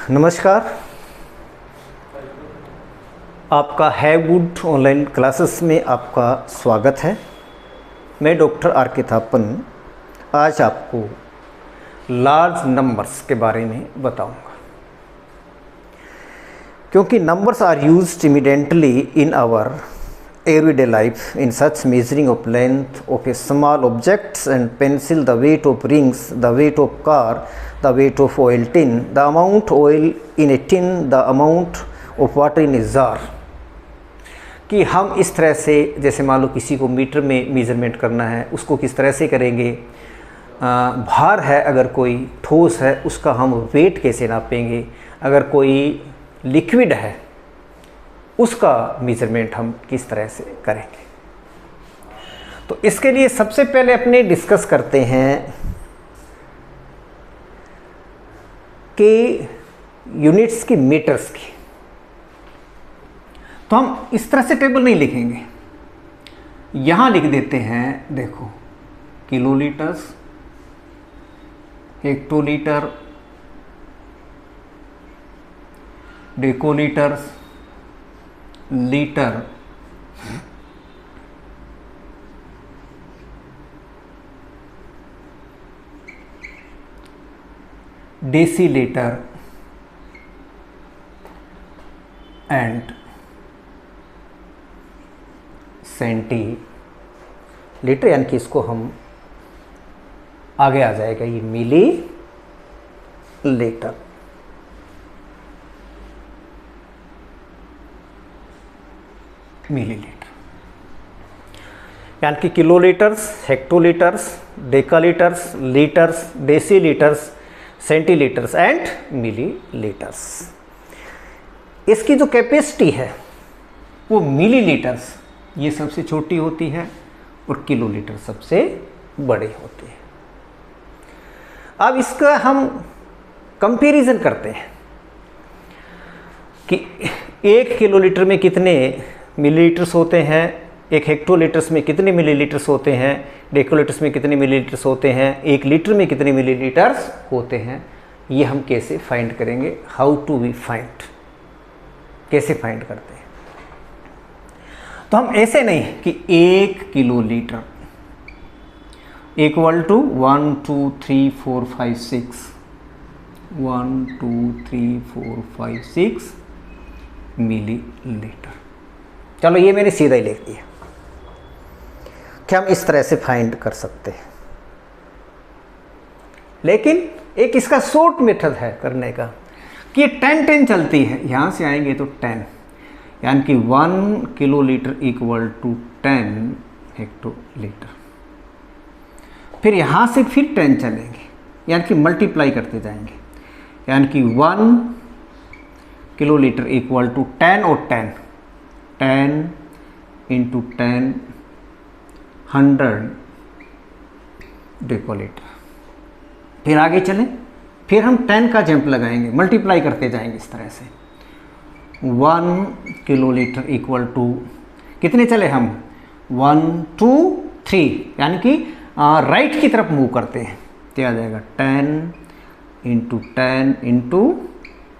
नमस्कार, आपका have good online classes में आपका स्वागत है। मैं डॉक्टर आर के थापन आज आपको लार्ज नंबर्स के बारे में बताऊंगा, क्योंकि numbers are used immediately in our everyday life in such measuring of length of a small objects and pencil, the weight of rings, the weight of car, the weight of oil tin, the amount oil in a tin, the amount of water in a jar। कि हम इस तरह से, जैसे मान लो किसी को metre में मेज़रमेंट करना है, उसको किस तरह से करेंगे। भार है, अगर कोई ठोस है उसका हम वेट कैसे नापेंगे, अगर कोई लिक्विड है उसका मेज़रमेंट हम किस तरह से करेंगे। तो इसके लिए सबसे पहले अपने डिस्कस करते हैं कि यूनिट्स की, मीटर्स की। तो हम इस तरह से टेबल नहीं लिखेंगे, यहां लिख देते हैं। देखो, kilolitres, hectolitre, decalitres, litre, decilitre and centilitre, यानी कि इसको हम आगे आ जाएगा ये मिली लीटर। मिलीलीटर यानी कि किलोलीटर्स, हेक्टोलीटर्स, डेकालीटर्स, लीटर्स, डेसीलीटर्स, सेंटीलीटर्स एंड मिलीलीटर्स। इसकी जो कैपेसिटी है वो मिलीलीटर्स ये सबसे छोटी होती है और किलोलीटर सबसे बड़ी होती है। अब इसका हम कंपैरिजन करते हैं कि 1 किलोलीटर में कितने मिलीलीटर्स होते हैं, 1 हेक्टोलीटर्स में कितने मिलीलीटर्स होते हैं, डेकोलीटर्स में कितने मिलीलीटर्स होते हैं, 1 लीटर में कितने मिलीलीटर्स होते हैं। ये हम कैसे फाइंड करेंगे, हाउ टू वी फाइंड, कैसे फाइंड करते हैं। तो हम ऐसे नहीं कि 1 किलोलीटर इक्वल टू 1 2 3 4 5 6 1 2 3 4 5 6 मिलीलीटर। चलो, ये मैंने सीधा ही लिख दिया कि हम इस तरह से फाइंड कर सकते हैं। लेकिन एक इसका शॉर्ट मेथड है करने का कि ये 10-10 चलती है। यहाँ से आएंगे तो 10, यानी कि 1 किलोलीटर इक्वल टू 10 हेक्टोलीटर। फिर यहाँ से फिर 10 चलेंगे, यानी कि मल्टीप्लाई करते जाएंगे, यानी कि 1 किलोलीटर इक्वल टू 10 और 10 इंटू 10 100 डेकोलीटर। फिर आगे चलें, फिर हम 10 का जंप लगाएंगे, मल्टीप्लाई करते जाएंगे इस तरह से। 1 किलोलीटर इक्वल टू कितने चले हम, 1 2 3, यानी कि राइट की तरफ मूव करते हैं तो आ जाएगा 10 इंटू 10 इंटू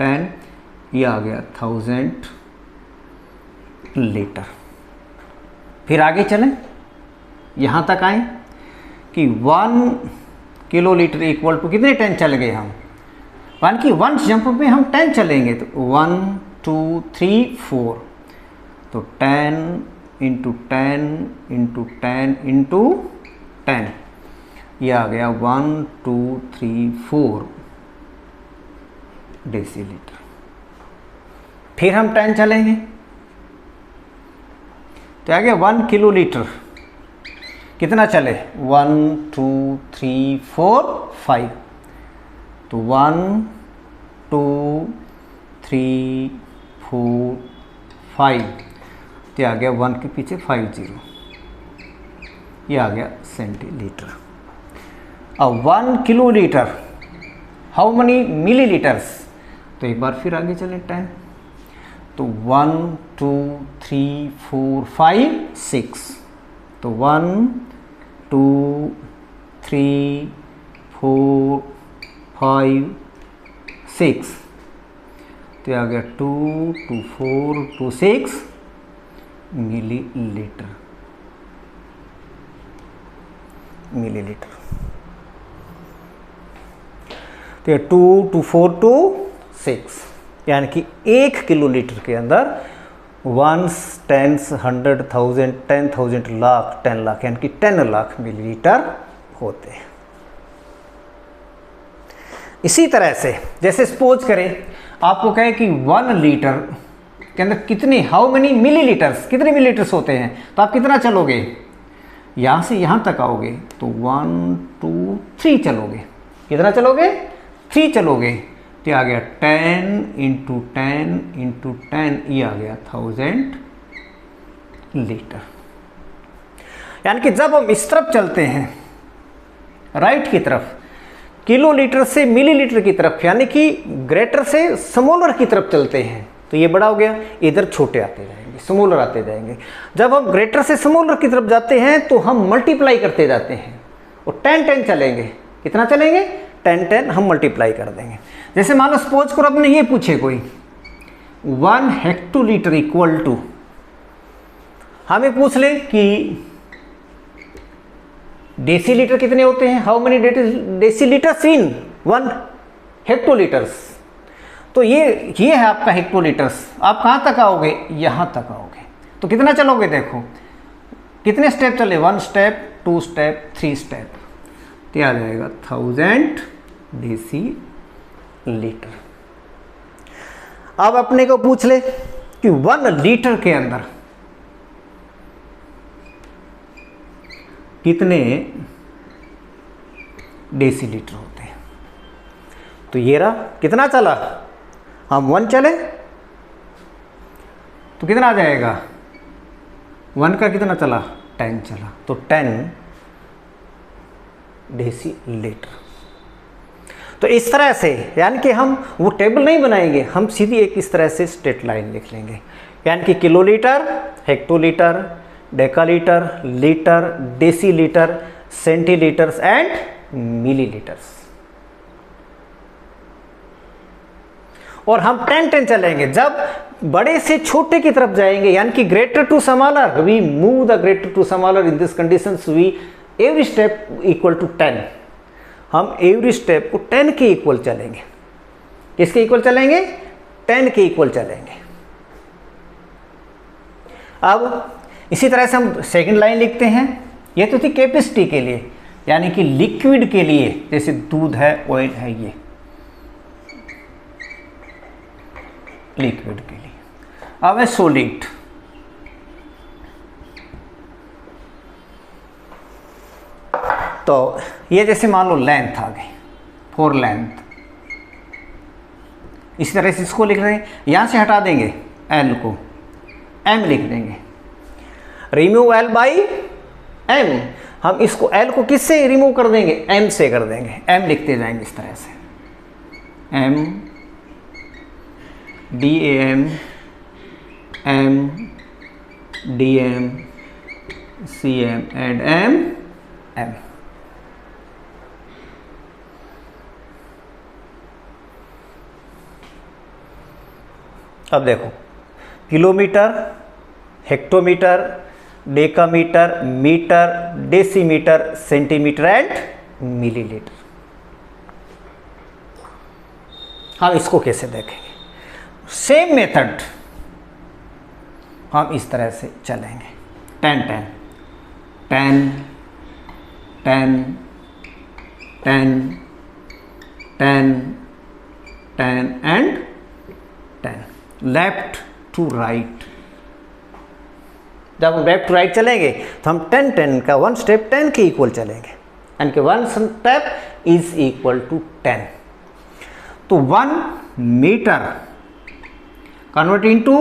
10, ये आ गया 1000 लीटर। फिर आगे चलें, यहाँ तक आए कि 1 किलोलीटर इक्वल टू कितने 10 चल गए हम, यानी कि 1 जंप में हम 10 चलेंगे तो 1 2 3 4, तो 10 इंटू 10 इंटू 10 इंटू 10, ये आ गया 1 2 3 4 डेसीलीटर। फिर हम 10 चलेंगे तो आ गया 1 किलोलीटर, कितना चले 1 2 3 4 5, तो 1 2 3 4 5, तो आ गया 1 के पीछे 50, ये आ गया सेंटीलीटर। अब 1 किलोलीटर हाउ मनी मिलीलीटर्स, तो एक बार फिर आगे चलें 10, तो 1 2 3 4 5 6, तो 1 2 3 4 5 6, तो ये आ गया 2 2 4 2 6 मिलीलीटर। तो ये 2 2 4 2 6 यानी कि 1 किलोलीटर के अंदर 1 10 100 1000 10,000 लाख 10 लाख यानी कि 10 लाख मिलीलीटर होते हैं। इसी तरह से जैसे सपोज करें आपको कहे कि 1 लीटर के अंदर कितने हाउ मेनी मिलीलीटर्स, कितने मिलीलीटर्स होते हैं, तो आप कितना चलोगे, यहाँ से यहाँ तक आओगे तो 1 2 3 चलोगे। कितना चलोगे, 3 चलोगे। तो आ गया 10 इंटू 10 इंटू 10, ये आ गया 1000 लीटर। यानी कि जब हम इस तरफ चलते हैं राइट की तरफ, किलोलीटर से मिलीलीटर की तरफ, यानी कि ग्रेटर से स्मॉलर की तरफ चलते हैं, तो ये बड़ा हो गया, इधर छोटे आते जाएंगे, स्मॉलर आते जाएंगे। जब हम ग्रेटर से स्मॉलर की तरफ जाते हैं तो हम मल्टीप्लाई करते जाते हैं और 10 10 चलेंगे। कितना चलेंगे, 10 10 हम मल्टीप्लाई कर देंगे। जैसे मान लो सपोज करो अपने ये पूछे कोई 1 हेक्टोलीटर इक्वल टू, हमें पूछ ले कि डेसीलीटर कितने होते हैं, हाउ मेनी डेसीलीटर्स इन 1 हेक्टोलीटर्स। तो ये है आपका हेक्टोलीटर्स। आप कहाँ तक आओगे, यहाँ तक आओगे। तो कितना चलोगे, देखो कितने स्टेप चले, 1 स्टेप 2 स्टेप 3 स्टेप, तो आ जाएगा 1000 डेसीलीटर। अब अपने को पूछ ले कि 1 लीटर के अंदर कितने डेसीलीटर होते हैं। तो ये रहा, कितना चला, हम 1 चले तो कितना आ जाएगा, 1 का कितना चला, 10 चला, तो 10 डेसीलीटर। तो इस तरह से, यानी कि हम वो टेबल नहीं बनाएंगे, हम सीधी एक इस तरह से स्ट्रेट लाइन लिख लेंगे। यानी कि kilolitre, hectolitre, decalitre, litre, decilitre, centilitres and millilitres. और हम 10 10 चलेंगे। जब बड़े से छोटे की तरफ जाएंगे, यानी कि greater to smaller, we move the greater to smaller in this conditions, we every step equal to 10। हम एवरी स्टेप को 10 के इक्वल चलेंगे। किसके इक्वल चलेंगे, 10 के इक्वल चलेंगे। अब इसी तरह से हम सेकंड लाइन लिखते हैं। ये तो थी कैपेसिटी के लिए, यानी कि लिक्विड के लिए, जैसे दूध है, ऑयल है, ये लिक्विड के लिए। अब है सॉलिड। तो ये जैसे मान लो लेंथ आ गई, 4 लेंथ। इसी तरह से इसको लिख रहे हैं, यहां से हटा देंगे एल को, एम लिख देंगे, रिमूव एल बाई एम। हम इसको एल को किससे रिमूव कर देंगे, एम से कर देंगे। एम लिखते जाएंगे इस तरह से, M D A M D M C M and M M. अब देखो, kilometre, hectometre, decametre, metre, decimetre, centimetre and millilitre. हम इसको कैसे देखेंगे, सेम मेथड हम इस तरह से चलेंगे। 10 10 10 10 10 10 10 एंड 10, लेफ्ट टू राइट। जब हम लेफ्ट टू राइट चलेंगे तो हम 10 10 का 1 स्टेप 10 के इक्वल चलेंगे, यानी कि 1 स्टेप इज इक्वल टू 10। तो 1 मीटर कन्वर्ट इनटू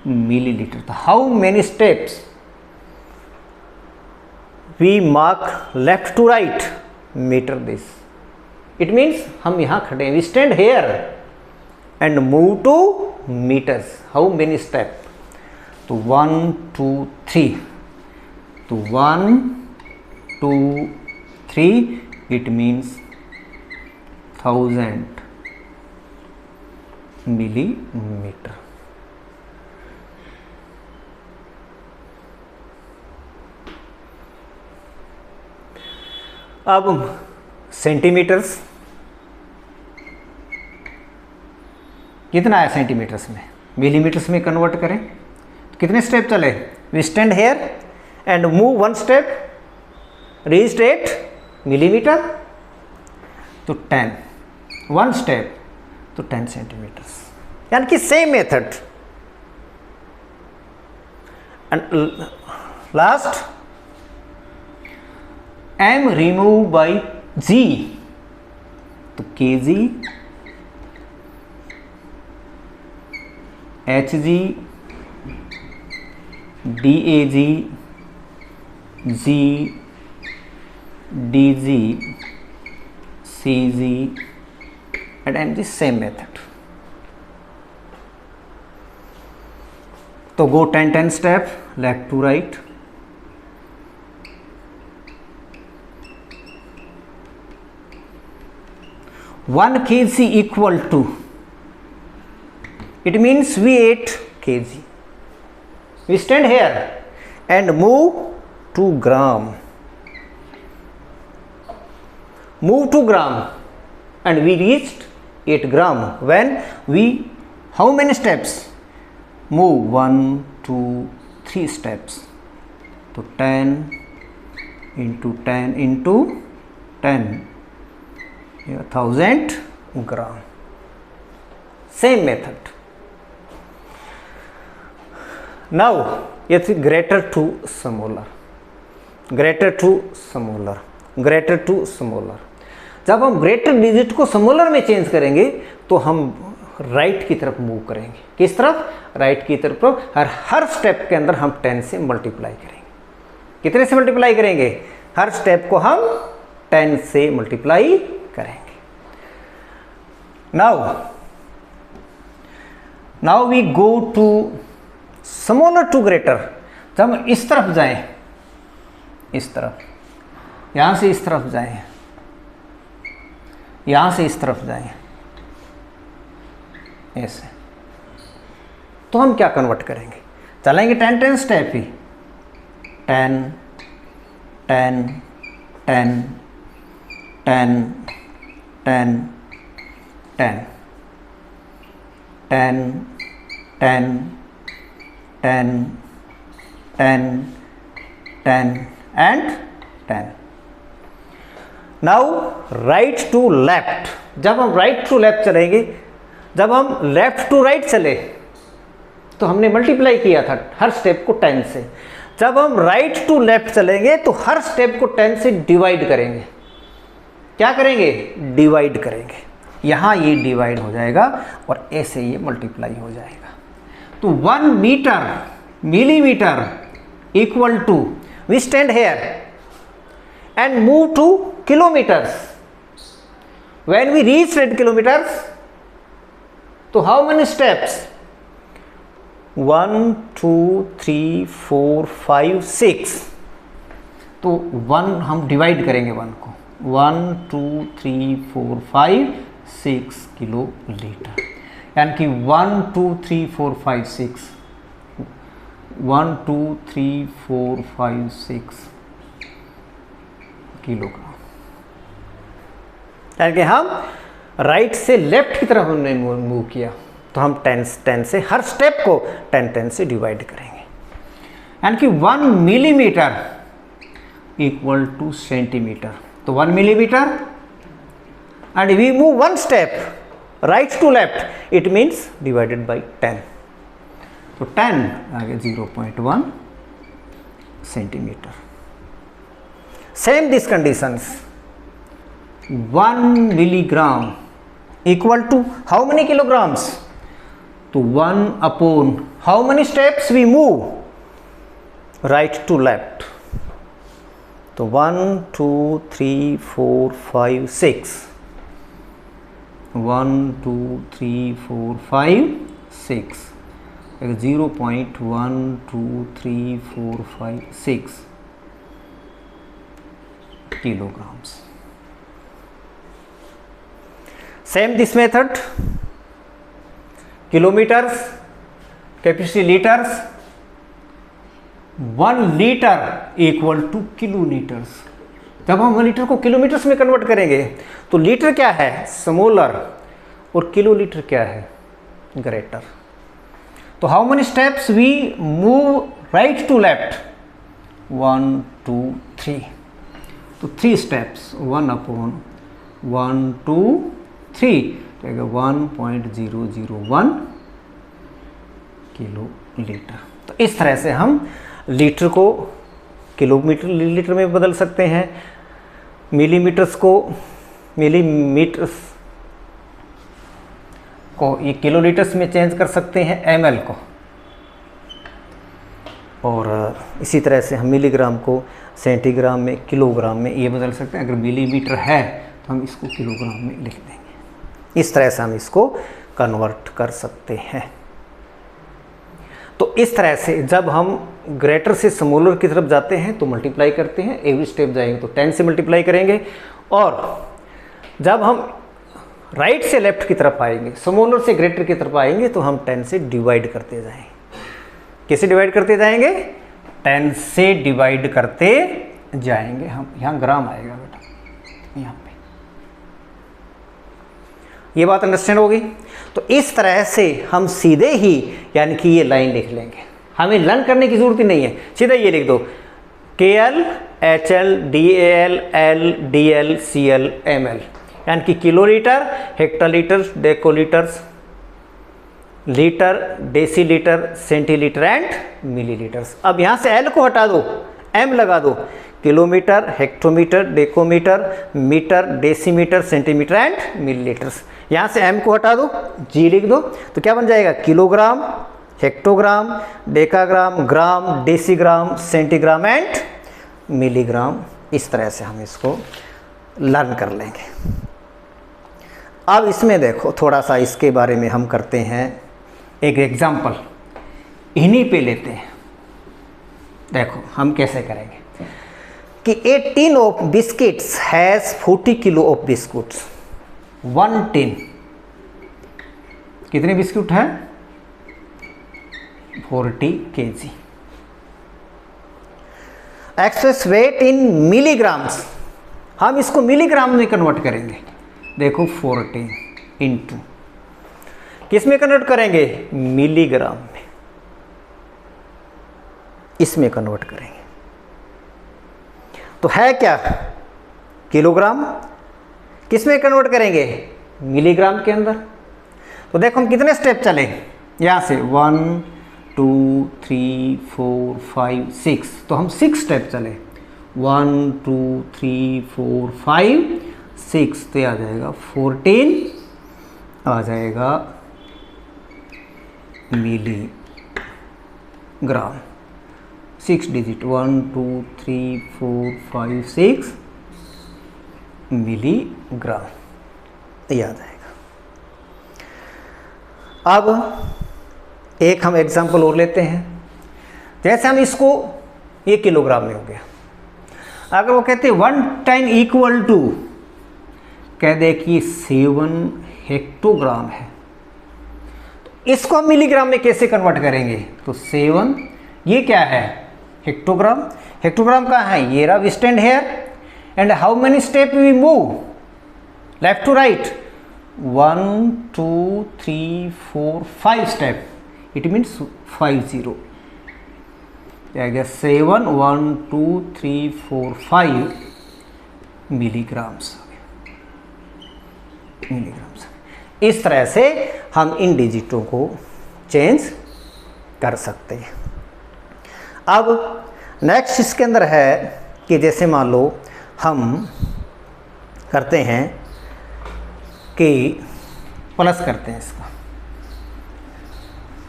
मिलीलीटर। तो how many steps we mark left to right, metre this. It means हम यहां खड़े हैं, we stand here and move to metres. How many step, तो 1 2 3, तो 1 2 3, इट मीन्स 1000 मिलीमीटर। अब centimetres, कितना है सेंटीमीटर्स में, मिलीमीटर्स में कन्वर्ट करें तो कितने स्टेप चले, we stand here and move one step, reached at millimetre, तो 10, वन स्टेप तो 10 सेंटीमीटर्स, यानी कि same method. And last, m remove by g, तो kg, hg, dag, g, dg, cg and mg, same method. तो go 10 step left to right, one kg equal to, it means we ate kg, we stand here and move 2 gram, move 2 gram and we reached 8 gram when we, how many steps, move 1 2 3 steps, तो 10 into 10 into 10, 1000 gram, same method. Now it's greater to smaller, greater to smaller, greater to smaller. जब हम greater digit को smaller में change करेंगे तो हम right की तरफ मूव करेंगे, किस तरफ, राइट की तरफ, हर स्टेप के अंदर हम 10 से मल्टीप्लाई करेंगे, कितने से मल्टीप्लाई करेंगे, हर स्टेप को हम 10 से मल्टीप्लाई करेंगे। Now we go to smaller to greater, जब हम इस तरफ जाएं, इस तरफ, यहां से इस तरफ जाएं, यहां से इस तरफ जाएं, ऐसे, तो हम क्या कन्वर्ट करेंगे, चलेंगे 10 step he, 10 10 10 10 10 10 10 10 10 10 10 and 10। Now right to left, जब हम राइट टू लेफ्ट चलेंगे, जब हम लेफ्ट टू राइट चले तो हमने मल्टीप्लाई किया था हर स्टेप को 10 से, जब हम राइट टू लेफ्ट चलेंगे तो हर स्टेप को 10 से डिवाइड करेंगे, क्या करेंगे, डिवाइड करेंगे, यहाँ ये डिवाइड हो जाएगा और ऐसे ये मल्टीप्लाई हो जाएगा। तो 1 metre millimetre equal to, we stand here and move to kilometres, when we reach 10 kilometres, तो हाउ मेनी स्टेप्स, 1 2 3 4 5 6, तो 1 हम डिवाइड करेंगे 1 को, 1 2 3 4 5 6 किलो लीटर, यानी कि 1 2 3 4 5 6, 1 2 3 4 5 6 किलोग्राम, यानी कि हम राइट से लेफ्ट की तरफ हमने मूव किया, तो हम 10 से हर स्टेप को 10 से डिवाइड करेंगे, यानी कि 1 मिलीमीटर इक्वल टू सेंटीमीटर, तो 1 millimetre and we move 1 step right to left, it means divided by 10, तो 10 आगे 0.1 centimetre. Same this conditions, 1 milligram equal to how many kilograms, तो 1 upon how many steps we move, right to left, तो 1 2 3 4 5 6, 1 2 3 4 5 6, 0.1 2 3 4 5 6 kilograms. Same this method, kilometres, capacity litres, 1 litre equal to kilolitres. जब हम 1 litre को kilometres में convert करेंगे तो litre क्या है, स्मॉलर, और किलोलीटर क्या है, ग्रेटर। तो how many steps we move right to left, 1 2 3। तो 3 स्टेप्स, 1/1 2 3, 1.001 किलोलीटर। तो इस तरह से हम लीटर को किलोमीटर लीटर में बदल सकते हैं, मिलीमीटर्स को ये किलोलीटर्स में चेंज कर सकते हैं, ml को, और इसी तरह से हम मिलीग्राम को सेंटीग्राम में, किलोग्राम में ये बदल सकते हैं। अगर मिलीमीटर है तो हम इसको किलोग्राम में लिख देंगे। इस तरह से हम इसको कन्वर्ट कर सकते हैं। तो इस तरह से जब हम ग्रेटर से स्मॉलर की तरफ जाते हैं तो मल्टीप्लाई करते हैं, एवरी स्टेप जाएंगे तो 10 से मल्टीप्लाई करेंगे, और जब हम राइट से लेफ्ट की तरफ आएंगे, स्मॉलर से ग्रेटर की तरफ आएंगे तो हम 10 से डिवाइड करते जाएंगे। कैसे डिवाइड करते जाएंगे, 10 से डिवाइड करते जाएंगे हम। यहाँ ग्राम आएगा बेटा, यहाँ पे। ये बात अंडरस्टैंड होगी। तो इस तरह से हम सीधे ही यानी कि ये लाइन लिख लेंगे, हमें लर्न करने की जरूरत ही नहीं है, सीधा ये लिख दो, KL HL DAL L DL CL ML, यानी कि kilolitre, hectolitre, decalitres, litre, decilitre, centilitre and millilitres. अब यहाँ से L को हटा दो, M लगा दो, kilometre, hectometre, decametre, metre, decimetre, centimetre and millilitres. यहाँ से M को हटा दो, G लिख दो, तो क्या बन जाएगा, kilogram, hectogram, decagram, gram, decigram, centigram and milligram. इस तरह से हम इसको लर्न कर लेंगे। अब इसमें देखो थोड़ा सा इसके बारे में हम करते हैं एक एग्जाम्पल, इन्हीं पे लेते हैं। देखो हम कैसे करेंगे कि a tin of biscuits has 40 kilo of biscuits. 1 tin, कितने बिस्कुट है, 40 kg। Excess weight in milligrams, हम इसको मिलीग्राम में कन्वर्ट करेंगे। देखो 40 इंटू किस में कन्वर्ट करेंगे, मिलीग्राम में, इसमें कन्वर्ट करेंगे। तो है क्या, किलोग्राम, किस में कन्वर्ट करेंगे, मिलीग्राम के अंदर। तो देखो हम कितने स्टेप चले, यहाँ से 1 2 3 4 5 6, तो हम 6 स्टेप चले, 1 2 3 4 5 6, तो आ जाएगा 14, आ जाएगा मिलीग्राम। 6 डिजिट, 1 2 3 4 5 6 मिलीग्राम, ये आ जाएगा। अब एक हम एग्जांपल और लेते हैं। जैसे हम इसको, ये किलोग्राम में हो गया, अगर वो कहते 1 10 इक्वल टू, कह दे कि 7 हेक्टोग्राम है, तो इसको हम मिलीग्राम में कैसे कन्वर्ट करेंगे, तो 7, ये क्या है, हेक्टोग्राम। हेक्टोग्राम कहाँ है, ये रहा, we stand here, and how many step we move, left to right, 1 2 3 4 5 step, it means 50, क्या गया 7 1 2 3 4 5 मिलीग्राम्स। इस तरह से हम इन डिजिटों को चेंज कर सकते हैं। अब नेक्स्ट इसके अंदर है कि जैसे मान लो हम करते हैं कि प्लस करते हैं इसका,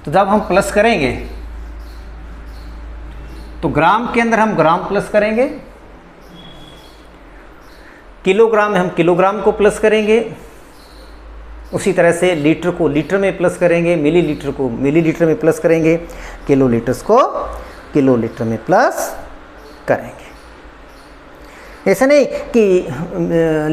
तो जब हम प्लस करेंगे तो ग्राम के अंदर हम ग्राम प्लस करेंगे, किलोग्राम में हम किलोग्राम को प्लस करेंगे, उसी तरह से लीटर को लीटर में प्लस करेंगे, मिलीलीटर को मिलीलीटर में प्लस करेंगे, किलोलीटर्स को किलोलीटर में प्लस करेंगे। ऐसा नहीं कि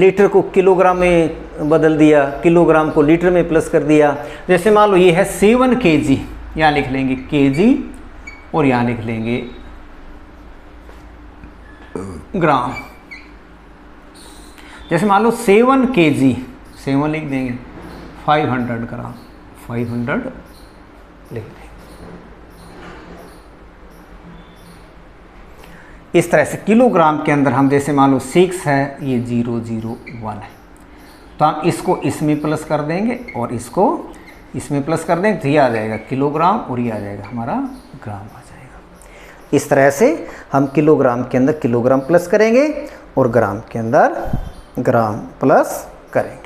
लीटर को किलोग्राम में बदल दिया, किलोग्राम को लीटर में प्लस कर दिया। जैसे मान लो ये है 7 kg, यहाँ लिख लेंगे kg और यहाँ लिख लेंगे ग्राम। जैसे मान लो 7 kg, 7 लिख देंगे, 500 ग्राम, 500 लिख देंगे। इस तरह से किलोग्राम के अंदर हम जैसे मान लो 6 है, ये 001 है, तो हम इसको इसमें प्लस कर देंगे और इसको इसमें प्लस कर देंगे, तो ये आ जाएगा किलोग्राम और ये आ जाएगा हमारा ग्राम आ जाएगा। इस तरह से हम किलोग्राम के अंदर किलोग्राम प्लस करेंगे और ग्राम के अंदर ग्राम प्लस करेंगे।